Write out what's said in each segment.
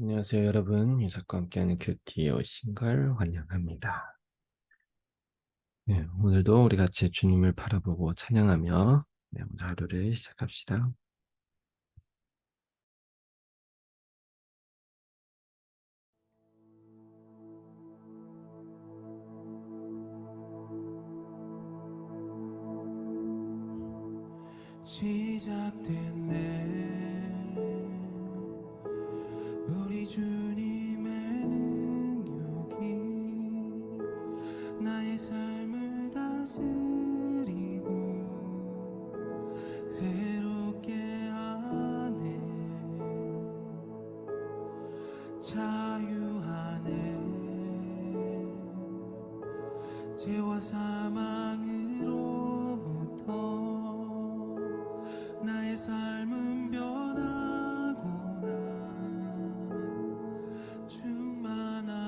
안녕하세요, 여러분. 유석과 함께하는 큐티에 오신 걸 환영합니다. 네, 오늘도 우리 같이 주님을 바라보고 찬양하며 오늘 하루를 시작합시다. 시작됐네 우리 주님의 능력이 나의 삶을 다스리고 새롭게 하네 자유하네 죄와 사망으로부터 나의 삶은 변하구나 충만하네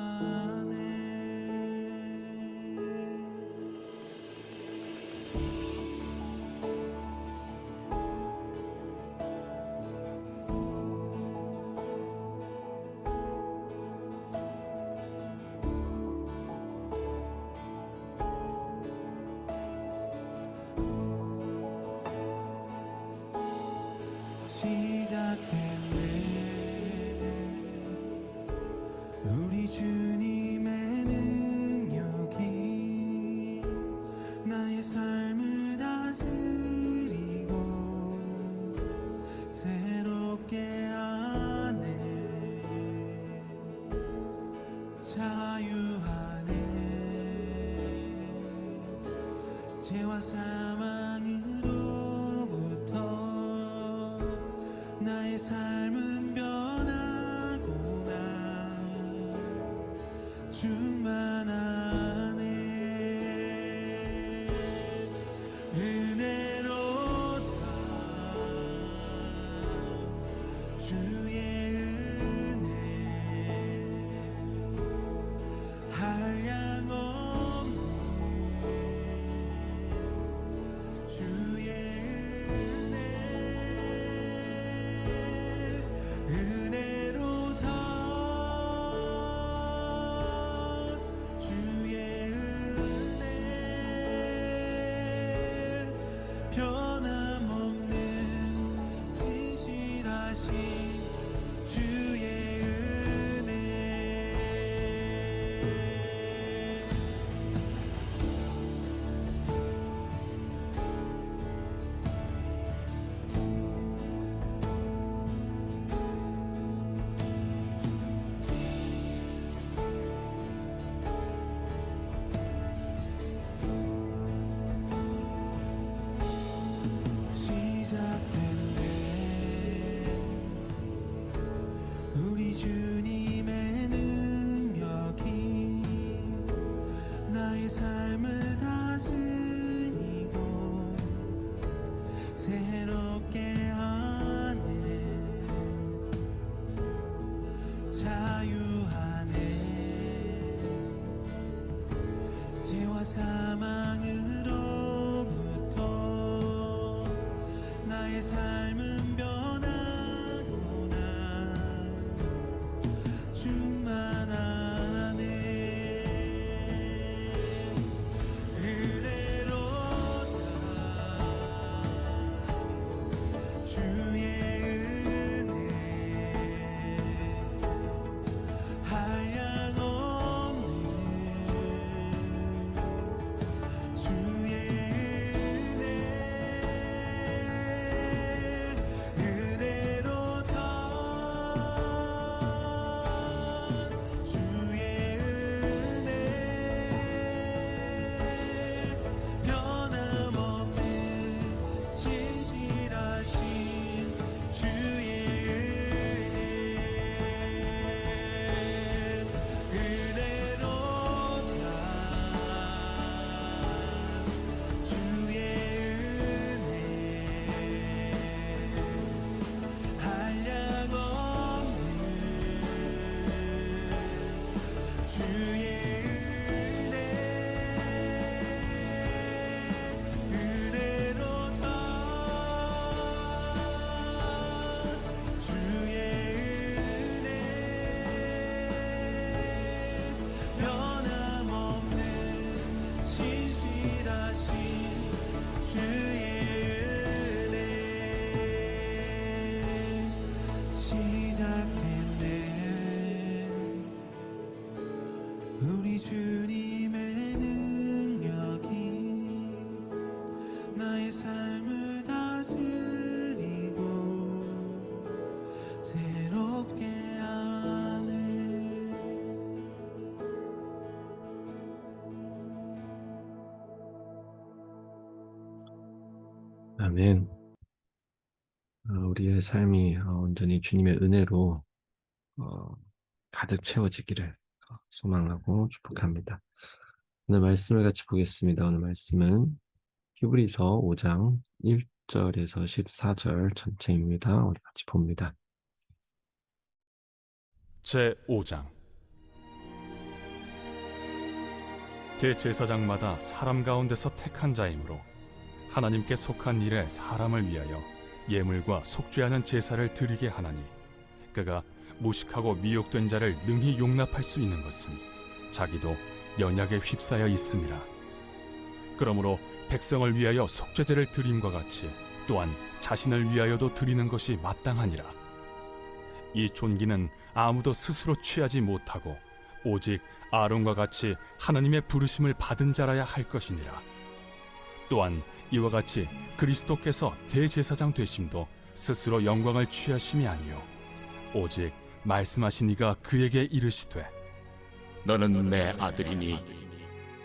시작됐네 우리 주님의 능력이 나의 삶을 다스리고 새롭게 하네 자유하네 죄와 사망으로부터 나의 삶은 변하구나 충만하네 은혜로다 주의 은혜 한량없는 주의 은혜로다 주의 은혜 변함없는 진실하신 주의 은혜 시작됐네 우리 주님의 능력이 나의 삶을 다스리고 새롭게 하네 자유하네 죄와 사망으로부터 나의 삶은 변하구나 충만하네 은혜로다 주의 은혜 한량없는 주의 은혜 은혜로다 주의 은혜 변함없는 진실하신 주의 은혜로다 주의 은혜 한량없는 주의 은혜 은혜로다 주의 은혜 시작했네. 우리 주님의 능력이 나의 삶을 다스리고 새롭게 하네. 아멘. 우리의 삶이 온전히 주님의 은혜로 가득 채워지기를 소망하고 축복합니다. 오늘 말씀을 같이 보겠습니다. 오늘 말씀은 히브리서 5장 1절에서 14절 전체입니다. 우리 같이 봅니다. 제5장 대제사장마다 사람 가운데서 택한 자이므로 하나님께 속한 일에 사람을 위하여 예물과 속죄하는 제사를 드리게 하나니, 그가 무식하고 미혹된 자를 능히 용납할 수 있는 것은 자기도 연약에 휩싸여 있음이라. 그러므로 백성을 위하여 속죄제를 드림과 같이 또한 자신을 위하여도 드리는 것이 마땅하니라. 이 존귀는 아무도 스스로 취하지 못하고 오직 아론과 같이 하나님의 부르심을 받은 자라야 할 것이니라. 또한 이와 같이 그리스도께서 대제사장 되심도 스스로 영광을 취하심이 아니요 오직 말씀하신 이가 그에게 이르시되, 너는 내 아들이니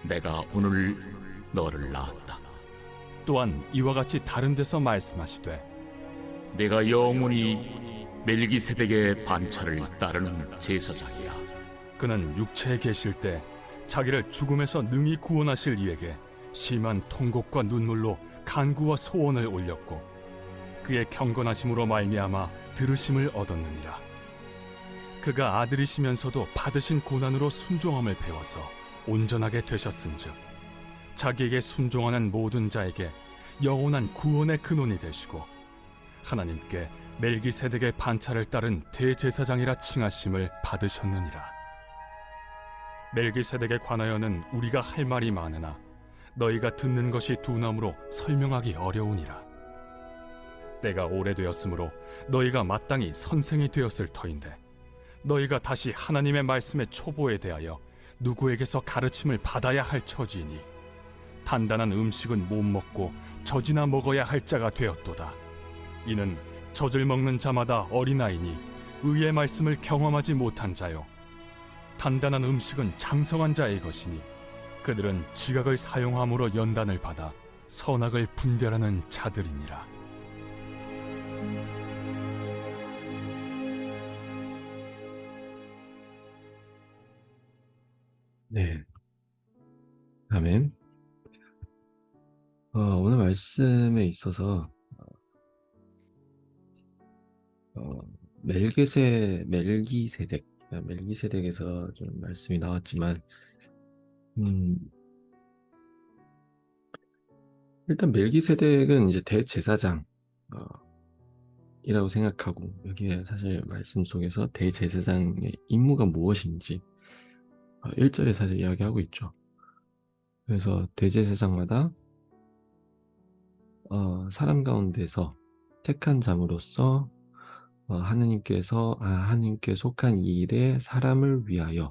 내가 오늘 너를 낳았다. 또한 이와 같이 다른 데서 말씀하시되, 내가 영원히 멜기세덱의 반차를 따르는 제사장이야. 그는 육체에 계실 때 자기를 죽음에서 능히 구원하실 이에게 심한 통곡과 눈물로 간구와 소원을 올렸고 그의 경건하심으로 말미암아 들으심을 얻었느니라. 그가 아들이시면서도 받으신 고난으로 순종함을 배워서 온전하게 되셨은즉 자기에게 순종하는 모든 자에게 영원한 구원의 근원이 되시고 하나님께 멜기세덱의 반차를 따른 대제사장이라 칭하심을 받으셨느니라. 멜기세덱에 관하여는 우리가 할 말이 많으나 너희가 듣는 것이 두나무로 설명하기 어려우니라. 때가 오래되었으므로 너희가 마땅히 선생이 되었을 터인데 너희가 다시 하나님의 말씀의 초보에 대하여 누구에게서 가르침을 받아야 할 처지이니 단단한 음식은 못 먹고 젖이나 먹어야 할 자가 되었도다. 이는 젖을 먹는 자마다 어린아이니 의의 말씀을 경험하지 못한 자요, 단단한 음식은 장성한 자의 것이니 그들은 지각을 사용함으로 연단을 받아 선악을 분별하는 자들이니라. 네, 아멘. 오늘 말씀에 있어서 멜기세덱에서 좀 말씀이 나왔지만 일단 멜기세덱은 이제 대제사장 이라고 생각하고, 여기에 사실 말씀 속에서 대제사장의 임무가 무엇인지 1절에 사실 이야기하고 있죠. 그래서 대제사장마다 사람 가운데서 택한 자로서 하나님께 속한 이 일에 사람을 위하여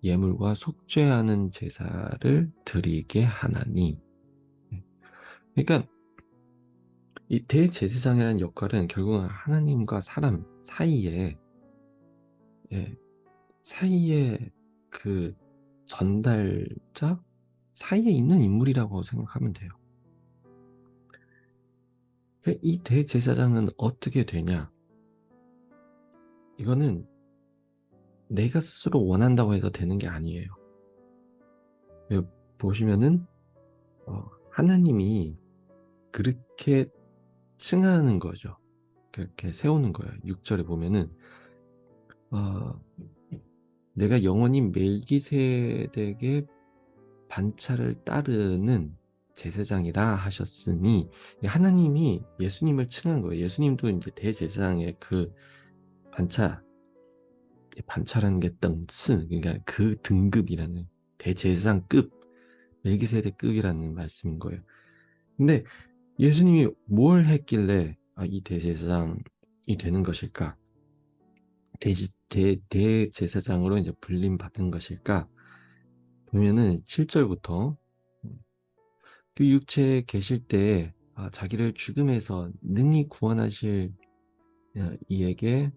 예물과 속죄하는 제사를 드리게 하나니. 그러니까 이 대제사장이라는 역할은 결국은 하나님과 사람 사이에 그 전달자 사이에 있는 인물이라고 생각하면 돼요. 이 대제사장은 어떻게 되냐? 이거는 내가 스스로 원한다고 해서 되는 게 아니에요. 보시면은 하나님이 그렇게 칭하는 거죠. 그렇게 세우는 거예요. 6절에 보면은 내가 영원히 멜기세덱의 반차를 따르는 제사장이라 하셨으니, 하나님이 예수님을 칭한 거예요. 예수님도 이제 대제사장의 그 반차라는 게 덩츠, 그러니까 그 등급이라는 대제사장급, 멜기세덱급이라는 말씀인 거예요. 근데 예수님이 뭘 했길래 이 대제사장이 되는 것일까? 대제사장으로 이제 불림 받은 것일까? 보면은 7절부터 그 육체에 계실 때 자기를 죽음에서 능히 구원하실 이에게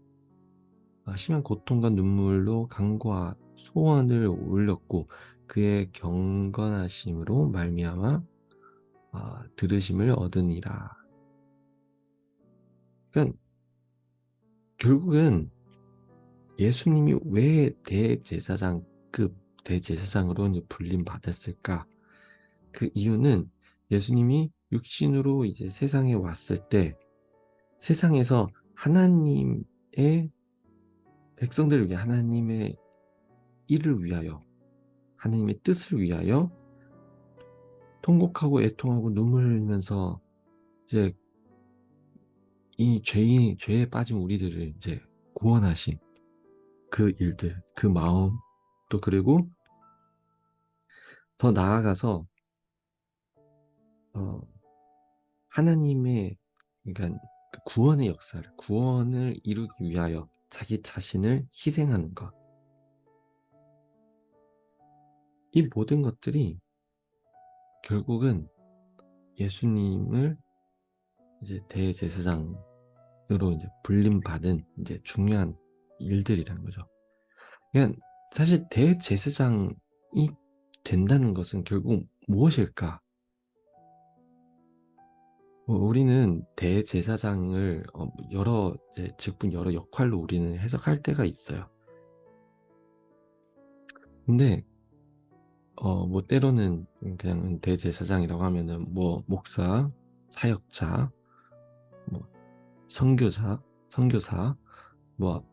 심한 고통과 눈물로 간구와 소원을 올렸고 그의 경건하심으로 말미암아 들으심을 얻으니라. 그러니까 결국은 예수님이 왜 대제사장급 대제사장으로 이제 불림 받았을까? 그 이유는 예수님이 육신으로 이제 세상에 왔을 때 세상에서 하나님의 백성들을 위해 하나님의 일을 위하여 하나님의 뜻을 위하여 통곡하고 애통하고 눈물 흘리면서 이제 이 죄에 빠진 우리들을 이제 구원하신 그 일들, 그 마음, 또 그리고 더 나아가서 어, 하나님의 그러니까 그 구원의 역사를 구원을 이루기 위하여 자기 자신을 희생하는 것. 이 모든 것들이 결국은 예수님을 이제 대제사장으로 이제 불림받은 이제 중요한 일들이라는 거죠. 그러니까 사실 대제사장이 된다는 것은 결국 무엇일까? 우리는 대제사장을 여러 이제 직분 여러 역할로 우리는 해석할 때가 있어요. 근데 뭐 때로는 그냥 대제사장이라고 하면은 뭐 목사, 사역자, 뭐 선교사, 뭐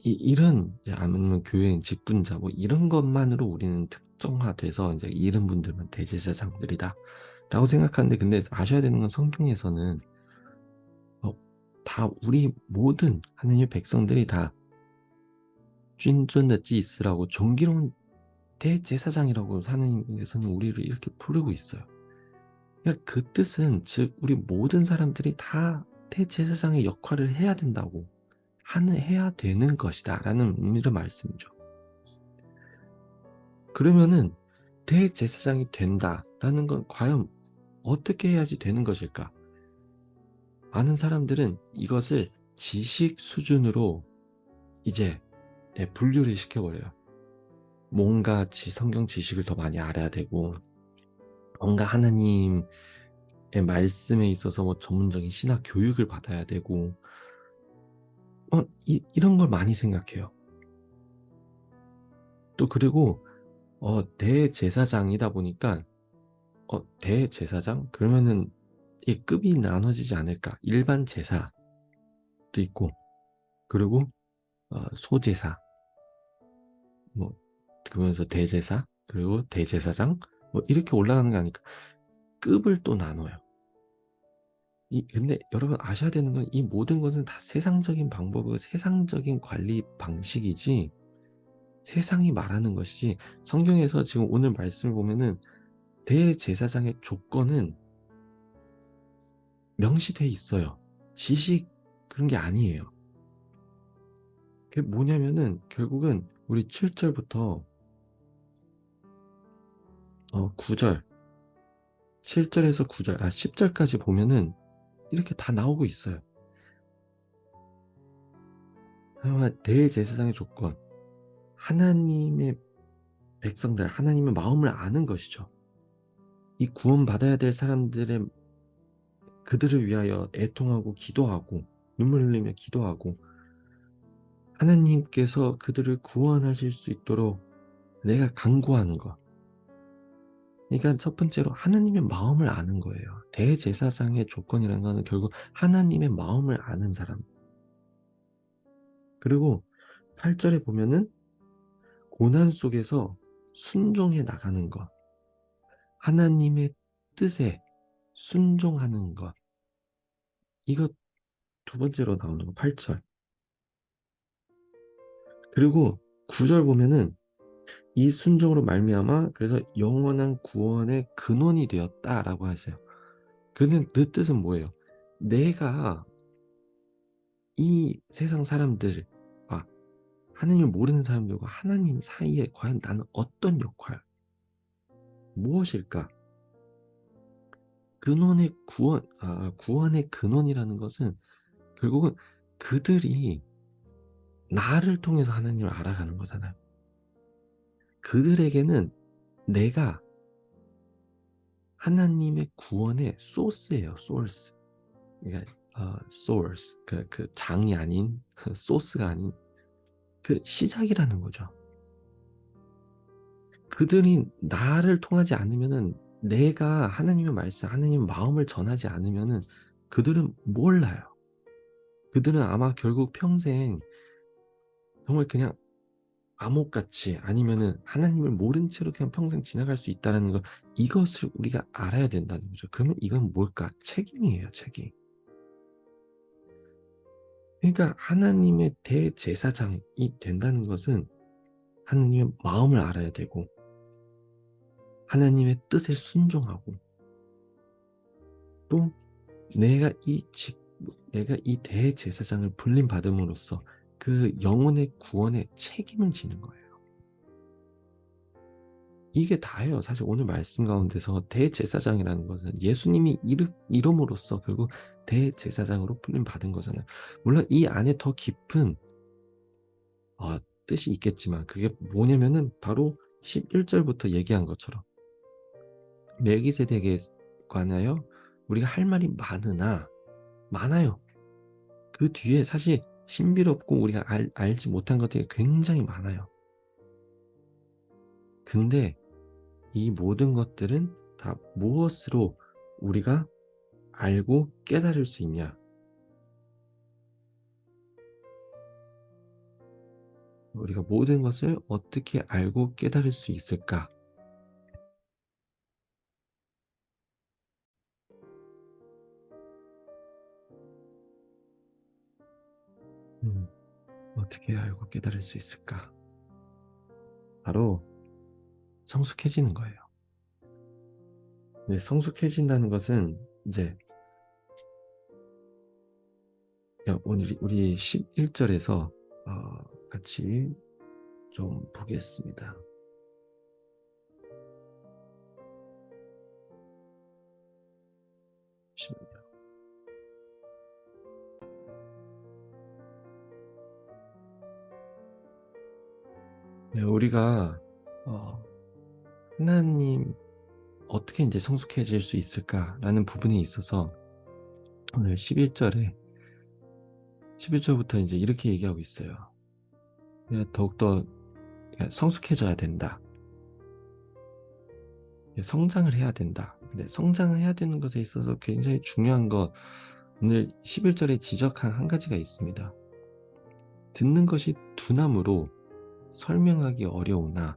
이런 이제 아니면 교회인 직분자 뭐 이런 것만으로 우리는 특정화돼서 이제 이런 분들만 대제사장들이다라고 생각하는데 근데 아셔야 되는 건 성경에서는 다 우리 모든 하나님의 백성들이 다 쭌존의祭司라고 존귀로운 대제사장이라고 하나님께서는 우리를 이렇게 부르고 있어요. 그러니까 그 뜻은 즉 우리 모든 사람들이 다 대제사장의 역할을 해야 된다고 해야 되는 것이다 라는 의미의 말씀이죠. 그러면은 대제사장이 된다라는 건 과연 어떻게 해야지 되는 것일까? 많은 사람들은 이것을 지식 수준으로 이제 분류를 시켜버려요. 뭔가 성경 지식을 더 많이 알아야 되고 뭔가 하나님의 말씀에 있어서 뭐 전문적인 신학 교육을 받아야 되고 이런 걸 많이 생각해요. 또 그리고 대제사장이다 보니까 대제사장? 그러면은 이 급이 나눠지지 않을까? 일반 제사도 있고 그리고 소제사 뭐 그러면서 대제사 그리고 대제사장 뭐 이렇게 올라가는 게 아니까 급을 또 나눠요. 근데 여러분 아셔야 되는 건 이 모든 것은 다 세상적인 방법이고 세상적인 관리 방식이지 세상이 말하는 것이지 성경에서 지금 오늘 말씀을 보면은 대제사장의 조건은 명시돼 있어요. 지식 그런 게 아니에요. 그게 뭐냐면은 결국은 우리 7절부터 9절 7절에서 9절 10절까지 보면은 이렇게 다 나오고 있어요. 대제사장의 조건 하나님의 백성들 하나님의 마음을 아는 것이죠. 이 구원받아야 될 사람들의 그들을 위하여 애통하고 기도하고 눈물 흘리며 기도하고 하나님께서 그들을 구원하실 수 있도록 내가 간구하는 것. 그러니까 첫 번째로 하나님의 마음을 아는 거예요. 대제사장의 조건이라는 것은 결국 하나님의 마음을 아는 사람. 그리고 8절에 보면은 고난 속에서 순종해 나가는 것. 하나님의 뜻에 순종하는 것. 이거 두 번째로 나오는 거 8절. 그리고 9절 보면은 이 순종으로 말미암아 그래서 영원한 구원의 근원이 되었다라고 하세요. 그 뜻은 뭐예요? 내가 이 세상 사람들과 하나님을 모르는 사람들과 하나님 사이에 과연 나는 어떤 역할, 무엇일까? 구원의 근원이라는 것은 결국은 그들이 나를 통해서 하나님을 알아가는 거잖아요. 그들에게는 내가 하나님의 구원의 소스예요, 소스. 그러니까 source, 그 장이 아닌 소스가 아닌 그 시작이라는 거죠. 그들이 나를 통하지 않으면은, 내가 하나님의 말씀, 하나님의 마음을 전하지 않으면은 그들은 몰라요. 그들은 아마 결국 평생 정말 그냥 암흑같이, 아니면은 하나님을 모른 채로 그냥 평생 지나갈 수 있다는 것, 이것을 우리가 알아야 된다는 거죠. 그러면 이건 뭘까? 책임이에요, 책임. 그러니까 하나님의 대제사장이 된다는 것은 하나님의 마음을 알아야 되고, 하나님의 뜻에 순종하고, 또 내가 이 대제사장을 불림 받음으로써 그 영혼의 구원에 책임을 지는 거예요. 이게 다예요. 사실 오늘 말씀 가운데서 대제사장이라는 것은 예수님이 이름으로써 결국 대제사장으로 불림 받은 거잖아요. 물론 이 안에 더 깊은 뜻이 있겠지만, 그게 뭐냐면은 바로 11절부터 얘기한 것처럼 멜기세덱에 관하여 우리가 할 말이 많아요. 그 뒤에 사실 신비롭고 우리가 알지 못한 것들이 굉장히 많아요. 근데 이 모든 것들은 다 무엇으로 우리가 알고 깨달을 수 있냐? 우리가 모든 것을 어떻게 알고 깨달을 수 있을까? 어떻게 알고 깨달을 수 있을까? 바로 성숙해지는 거예요. 네, 성숙해진다는 것은 이제 오늘 우리 11절에서 같이 좀 보겠습니다. 잠시만요. 네, 우리가 하나님 어떻게 이제 성숙해질 수 있을까라는 부분에 있어서 오늘 11절부터 이제 이렇게 얘기하고 있어요. 더욱더 성숙해져야 된다. 성장을 해야 된다. 근데 성장을 해야 되는 것에 있어서 굉장히 중요한 것, 오늘 11절에 지적한 한 가지가 있습니다. 듣는 것이 둔함으로 설명하기 어려우나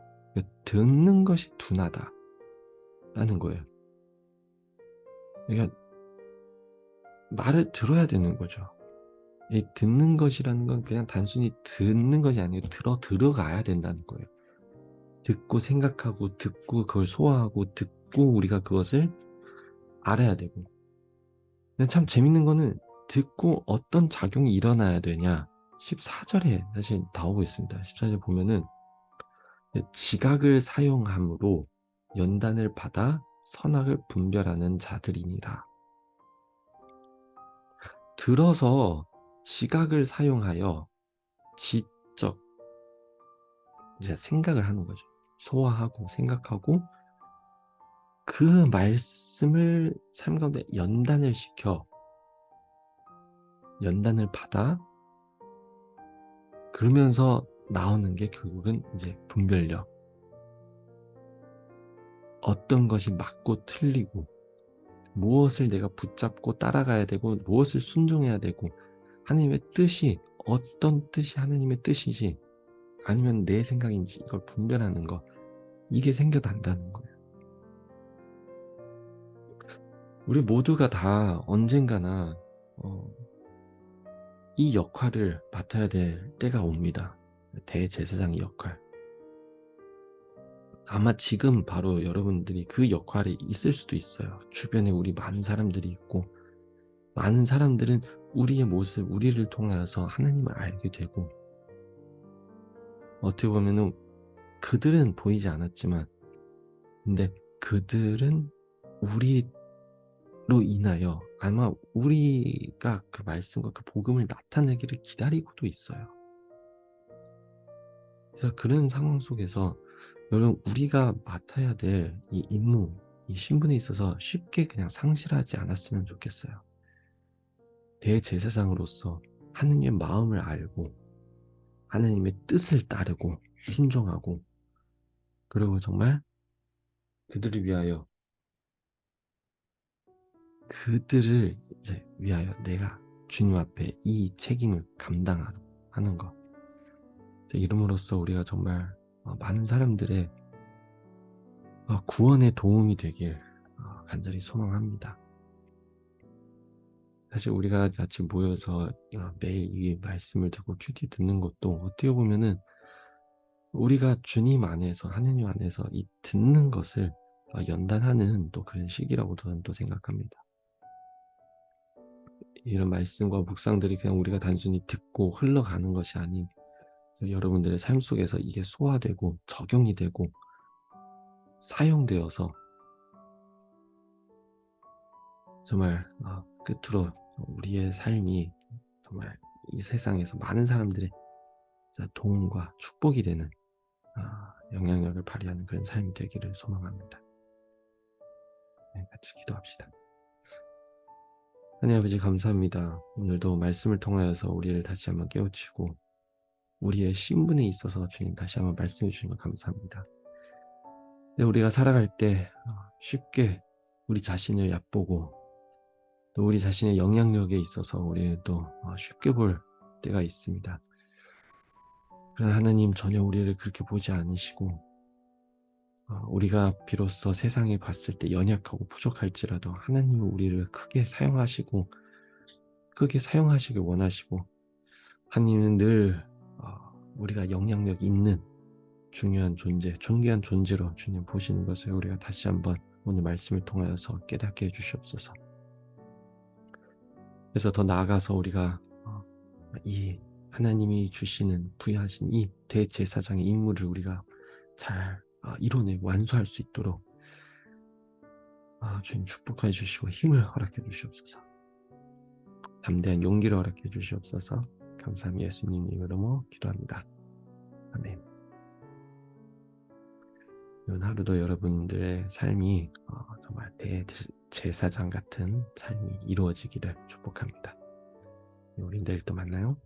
듣는 것이 둔하다 라는 거예요. 그러니까 말을 들어야 되는 거죠. 이 듣는 것이라는 건 그냥 단순히 듣는 것이 아니고 들어가야 된다는 거예요. 듣고 생각하고, 듣고 그걸 소화하고, 듣고 우리가 그것을 알아야 되고. 근데 참 재밌는 거는 듣고 어떤 작용이 일어나야 되냐, 14절에 사실 나오고 있습니다. 14절 보면은 지각을 사용함으로 연단을 받아 선악을 분별하는 자들이니라. 들어서 지각을 사용하여 지적 이제 생각을 하는 거죠. 소화하고 생각하고 그 말씀을 삶 가운데 연단을 받아, 그러면서 나오는 게 결국은 이제 분별력. 어떤 것이 맞고 틀리고, 무엇을 내가 붙잡고 따라가야 되고, 무엇을 순종해야 되고, 하나님의 뜻이 어떤 뜻이 하나님의 뜻이지 아니면 내 생각인지 이걸 분별하는 것, 이게 생겨난다는 거예요. 우리 모두가 다 언젠가나 이 역할을 맡아야 될 때가 옵니다. 대제사장의 역할. 아마 지금 바로 여러분들이 그 역할에 있을 수도 있어요. 주변에 우리 많은 사람들이 있고, 많은 사람들은 우리의 모습, 우리를 통해서 하나님을 알게 되고, 어떻게 보면은 그들은 보이지 않았지만, 근데 그들은 우리로 인하여 아마 우리가 그 말씀과 그 복음을 나타내기를 기다리고도 있어요. 그래서 그런 상황 속에서 여러분, 우리가 맡아야 될 이 임무, 이 신분에 있어서 쉽게 그냥 상실하지 않았으면 좋겠어요. 대제사장으로서 하느님의 마음을 알고 하느님의 뜻을 따르고 순종하고, 그리고 정말 그들을 위하여, 그들을 이제 위하여 내가 주님 앞에 이 책임을 감당하는 것, 이름으로써 우리가 정말 많은 사람들의 구원에 도움이 되길 간절히 소망합니다. 사실 우리가 같이 모여서 매일 이 말씀을 듣고 큐티 듣는 것도 어떻게 보면은 우리가 주님 안에서, 하느님 안에서 이 듣는 것을 연단하는 또 그런 시기라고 저는 또 생각합니다. 이런 말씀과 묵상들이 그냥 우리가 단순히 듣고 흘러가는 것이 아닌, 여러분들의 삶 속에서 이게 소화되고 적용이 되고 사용되어서 정말 끝으로 우리의 삶이 정말 이 세상에서 많은 사람들의 도움과 축복이 되는 영향력을 발휘하는 그런 삶이 되기를 소망합니다. 네, 같이 기도합시다. 하나님 아버지, 감사합니다. 오늘도 말씀을 통하여서 우리를 다시 한번 깨우치고 우리의 신분에 있어서 주님 다시 한번 말씀해 주신 것 감사합니다. 우리가 살아갈 때 쉽게 우리 자신을 얕보고 또 우리 자신의 영향력에 있어서 우리는 또 쉽게 볼 때가 있습니다. 그러나 하나님, 전혀 우리를 그렇게 보지 않으시고 우리가 비로소 세상에 봤을 때 연약하고 부족할지라도 하나님은 우리를 크게 사용하시고 크게 사용하시길 원하시고, 하나님은 늘 우리가 영향력 있는 중요한 존재, 존귀한 존재로 주님 보시는 것을 우리가 다시 한번 오늘 말씀을 통하여서 깨닫게 해주시옵소서. 그래서 더 나아가서 우리가 이 하나님이 주시는, 부여하신 이 대제사장의 임무를 우리가 잘 이뤄내고 완수할 수 있도록 주님 축복해 주시고 힘을 허락해 주시옵소서. 담대한 용기를 허락해 주시옵소서. 감사함 예수님 이름으로 기도합니다. 아멘. 이번 하루도 여러분들의 삶이 정말 대제사장 같은 삶이 이루어지기를 축복합니다. 우리 내일 또 만나요.